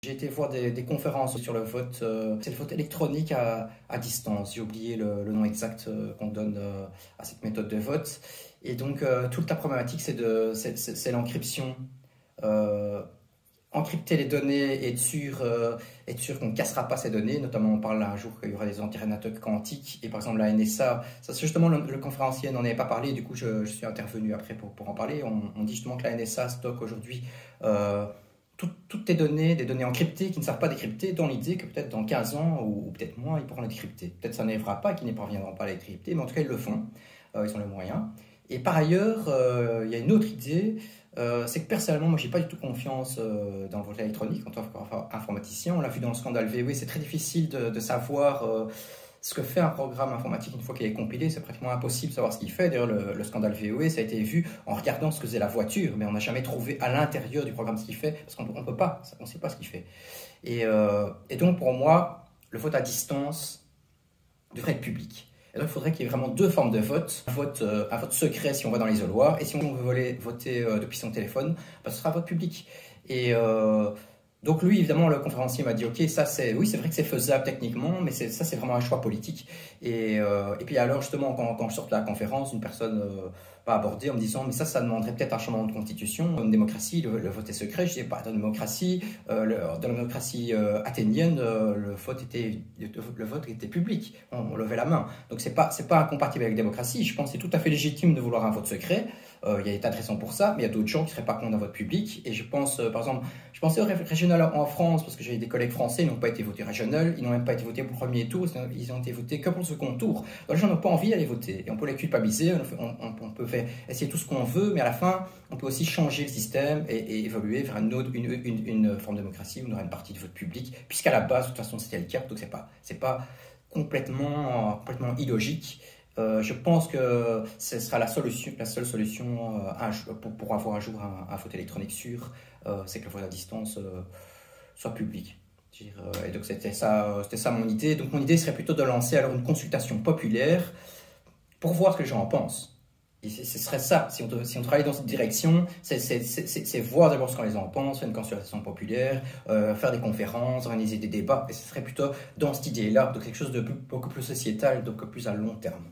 J'ai été voir des conférences sur le vote, c'est le vote électronique à distance. J'ai oublié le nom exact qu'on donne à cette méthode de vote. Et donc, toute la problématique, c'est l'encryption. Encrypter les données et être sûr qu'on ne cassera pas ces données. Notamment, on parle un jour qu'il y aura des ordinateurs quantiques. Et par exemple, la NSA, ça c'est justement le conférencier n'en avait pas parlé. Du coup, je suis intervenu après pour en parler. On dit justement que la NSA stocke aujourd'hui toutes tes données, des données encryptées qui ne servent pas décrypter, dans l'idée que peut-être dans 15 ans ou peut-être moins, ils pourront les décrypter. Peut-être ça n'arrivera pas, qu'ils n'y parviendront pas à les décrypter, mais en tout cas, ils le font. Ils ont les moyens. Et par ailleurs, il y a une autre idée, c'est que personnellement, moi, j'ai pas du tout confiance dans le vote électronique en tant qu'informaticien. On l'a vu dans le scandale VW, c'est très difficile de savoir ce que fait un programme informatique une fois qu'il est compilé. C'est pratiquement impossible de savoir ce qu'il fait. D'ailleurs, le scandale VW, ça a été vu en regardant ce que faisait la voiture, mais on n'a jamais trouvé à l'intérieur du programme ce qu'il fait, parce qu'on ne peut pas, on ne sait pas ce qu'il fait. Et donc, pour moi, le vote à distance devrait être public. Et donc, il faudrait qu'il y ait vraiment deux formes de vote. Un vote secret si on va dans l'isoloir, et si on veut voter depuis son téléphone, bah, ce sera un vote public. Et donc lui, évidemment, le conférencier m'a dit, ok, oui, c'est vrai que c'est faisable techniquement, mais ça, c'est vraiment un choix politique. Et puis alors, justement, quand je sors de la conférence, une personne m'a abordé en me disant, mais ça demanderait peut-être un changement de constitution. Dans une démocratie, le vote est secret. Je dis, pas dans une démocratie, dans la démocratie athénienne, le vote était public. On levait la main. Donc c'est pas incompatible avec la démocratie. Je pense que c'est tout à fait légitime de vouloir un vote secret. Il y a des tas de raisons pour ça, mais il y a d'autres gens qui ne seraient pas contre un vote public. Et je pense, par exemple, je pensais au régional en France, parce que j'ai des collègues français, ils n'ont pas été votés régional, ils n'ont même pas été votés pour le premier tour, ils ont été votés que pour le second tour. Donc les gens n'ont pas envie d'aller voter. Et on peut les culpabiliser, on peut essayer tout ce qu'on veut, mais à la fin, on peut aussi changer le système et évoluer vers une forme de démocratie où on aura une partie de vote public, puisqu'à la base, de toute façon, c'était le cas, donc c'est pas complètement illogique. Je pense que ce sera la seule solution pour avoir un jour un vote électronique sûr, c'est que le vote à distance soit public. Et donc c'était ça mon idée. Donc mon idée serait plutôt de lancer alors une consultation populaire pour voir ce que les gens en pensent. Et ce serait ça, si on travaille dans cette direction, c'est voir d'abord ce que les gens en pensent, faire une consultation populaire, faire des conférences, organiser des débats, et ce serait plutôt dans cette idée-là, donc quelque chose de beaucoup plus sociétal, donc plus à long terme.